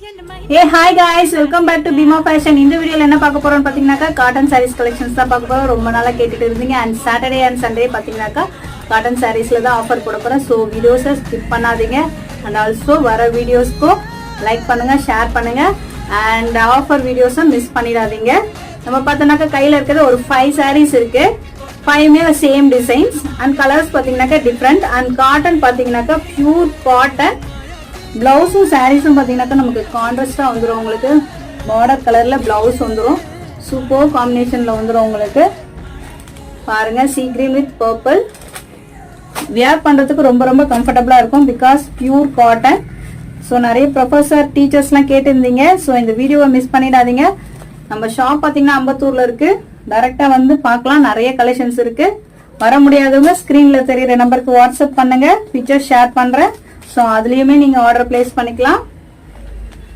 Hey hi guys, welcome back to Bima Fashion. இந்த வீடியோல என்ன பார்க்க போறோம்னு பாத்தீங்கன்னாக்கா காட்டன் sarees collections தான் பார்க்க போறோம். ரொம்ப நாளா கேட்டுட்டு இருந்தீங்க. and Saturday and Sunday பாத்தீங்கன்னாக்கா காட்டன் sareesல தான் ஆஃபர் போட போறேன். சோ வீடியோஸை ஸ்கிப் பண்ணாதீங்க. and also வர வீடியோஸ்க்கு லைக் பண்ணுங்க, ஷேர் பண்ணுங்க and ஆஃபர் வீடியோஸை மிஸ் பண்ணிடாதீங்க. நம்ம பார்த்தோம்னாக்கா கையில இருக்கிறது ஒரு 5 sarees இருக்கு. 5மே சேம் டிசைன்ஸ் and கலர்ஸ் பாத்தீங்கன்னாக்கா டிஃபரண்ட் and காட்டன் பாத்தீங்கன்னாக்கா பியூர் காட்டன். பிளவுஸும் சாரீஸும் பார்த்தீங்கன்னாக்கா நமக்கு கான்ட்ராஸ்டாக வந்துடும். உங்களுக்கு பார்டர் கலரில் பிளவுஸ் வந்துடும். சூப்பர் காம்பினேஷனில் வந்துடும். உங்களுக்கு பாருங்கள், see green with purple. Wear பண்ணுறதுக்கு ரொம்ப ரொம்ப கம்ஃபர்டபுளாக இருக்கும் பிகாஸ் பியூர் காட்டன். ஸோ நிறைய ப்ரொஃபஸர் டீச்சர்ஸ்லாம் கேட்டிருந்தீங்க. ஸோ இந்த வீடியோவை மிஸ் பண்ணிடாதீங்க. நம்ம ஷாப் பார்த்தீங்கன்னா அம்பத்தூரில் இருக்குது. டைரெக்டாக வந்து பார்க்கலாம். நிறைய கலெக்ஷன்ஸ் இருக்குது. வர முடியாதவங்க ஸ்க்ரீனில் தெரியுற நம்பருக்கு வாட்ஸ்அப் பண்ணுங்கள். பிக்சர் ஷேர் பண்ணுறேன். ஸோ அதுலேயுமே நீங்கள் ஆர்டர் பிளேஸ் பண்ணிக்கலாம்.